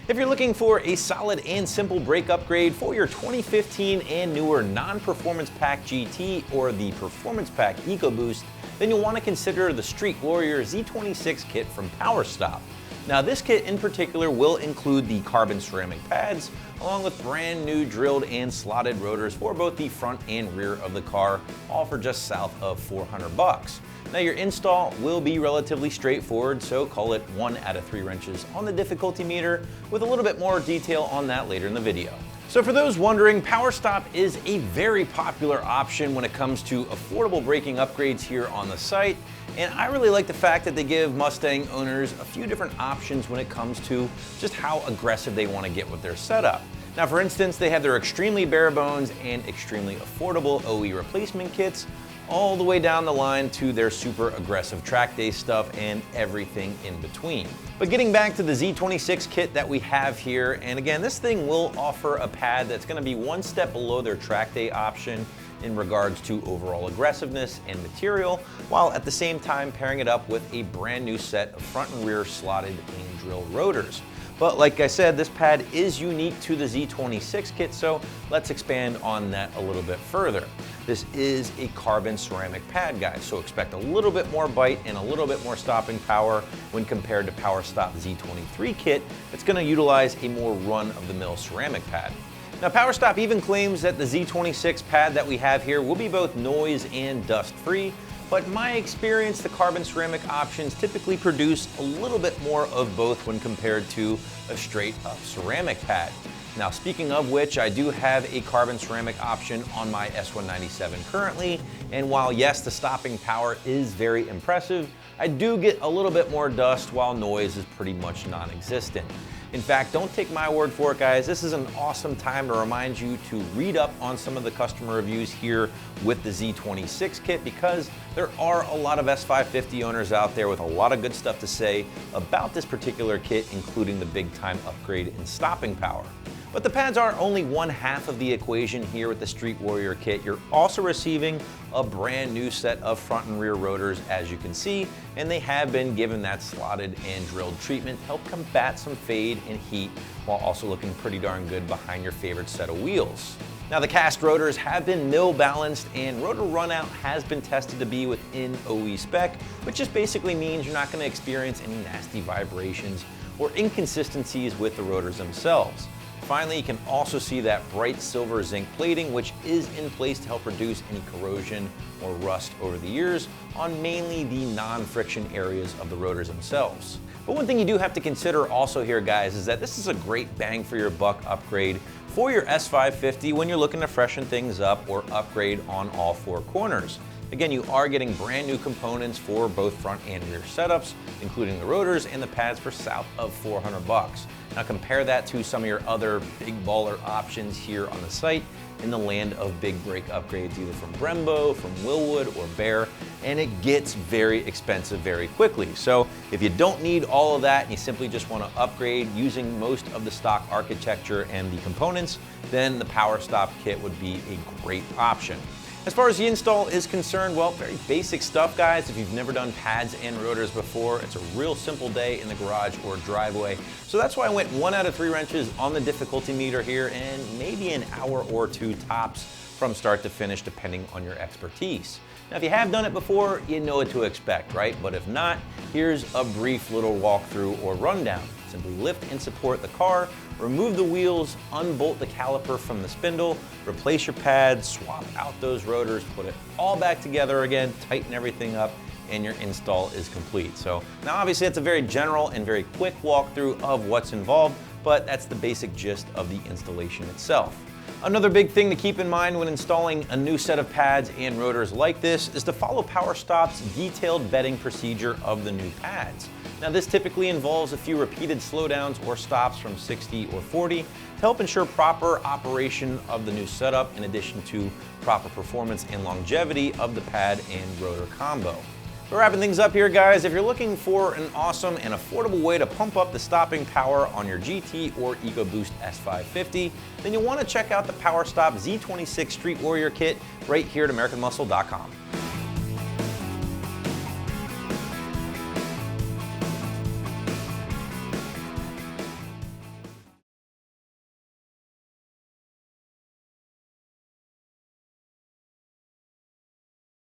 If you're looking for a solid and simple brake upgrade for your 2015 and newer non-Performance Pack GT or the Performance Pack EcoBoost, then you'll want to consider the Street Warrior Z26 kit from PowerStop. Now this kit in particular will include the carbon ceramic pads, along with brand new drilled and slotted rotors for both the front and rear of the car, all for just south of $400. Now your install will be relatively straightforward, so call it 1 out of 3 wrenches on the difficulty meter, with a little bit more detail on that later in the video. So for those wondering, PowerStop is a very popular option when it comes to affordable braking upgrades here on the site, and I really like the fact that they give Mustang owners a few different options when it comes to just how aggressive they want to get with their setup. Now for instance, they have their extremely bare bones and extremely affordable OE replacement kits, all the way down the line to their super aggressive track day stuff and everything in between. But getting back to the Z26 kit that we have here, and again, this thing will offer a pad that's going to be one step below their track day option in regards to overall aggressiveness and material, while at the same time pairing it up with a brand new set of front and rear slotted and drilled rotors. But like I said, this pad is unique to the Z26 kit, so let's expand on that a little bit further. This is a carbon ceramic pad, guys, so expect a little bit more bite and a little bit more stopping power when compared to PowerStop Z23 kit that's going to utilize a more run-of-the-mill ceramic pad. Now PowerStop even claims that the Z26 pad that we have here will be both noise and dust free, but in my experience, the carbon ceramic options typically produce a little bit more of both when compared to a straight up ceramic pad. Now speaking of which, I do have a carbon ceramic option on my S197 currently, and while yes, the stopping power is very impressive, I do get a little bit more dust while noise is pretty much non-existent. In fact, don't take my word for it, guys. This is an awesome time to remind you to read up on some of the customer reviews here with the Z26 kit, because there are a lot of S550 owners out there with a lot of good stuff to say about this particular kit, including the big time upgrade in stopping power. But the pads are only one half of the equation here with the Street Warrior kit. You're also receiving a brand new set of front and rear rotors, as you can see, and they have been given that slotted and drilled treatment to help combat some fade and heat while also looking pretty darn good behind your favorite set of wheels. Now the cast rotors have been mill balanced, and rotor runout has been tested to be within OE spec, which just basically means you're not going to experience any nasty vibrations or inconsistencies with the rotors themselves. Finally, you can also see that bright silver zinc plating, which is in place to help reduce any corrosion or rust over the years on mainly the non-friction areas of the rotors themselves. But one thing you do have to consider also here, guys, is that this is a great bang for your buck upgrade for your S550 when you're looking to freshen things up or upgrade on all four corners. Again, you are getting brand new components for both front and rear setups, including the rotors and the pads for south of $400. Now compare that to some of your other big baller options here on the site in the land of big brake upgrades, either from Brembo, from Willwood, or Bear, and it gets very expensive very quickly. So if you don't need all of that and you simply just want to upgrade using most of the stock architecture and the components, then the PowerStop kit would be a great option. As far as the install is concerned, well, very basic stuff, guys. If you've never done pads and rotors before, it's a real simple day in the garage or driveway. So that's why I went 1 out of 3 wrenches on the difficulty meter here, and maybe an hour or 2 tops from start to finish, depending on your expertise. Now, if you have done it before, you know what to expect, right? But if not, here's a brief little walkthrough or rundown. Simply lift and support the car, remove the wheels, unbolt the caliper from the spindle, replace your pads, swap out those rotors, put it all back together again, tighten everything up, and your install is complete. So now obviously it's a very general and very quick walkthrough of what's involved, but that's the basic gist of the installation itself. Another big thing to keep in mind when installing a new set of pads and rotors like this is to follow PowerStop's detailed vetting procedure of the new pads. Now this typically involves a few repeated slowdowns or stops from 60 or 40 to help ensure proper operation of the new setup, in addition to proper performance and longevity of the pad and rotor combo. We're wrapping things up here, guys. If you're looking for an awesome and affordable way to pump up the stopping power on your GT or EcoBoost S550, then you'll want to check out the PowerStop Z26 Street Warrior kit right here at AmericanMuscle.com.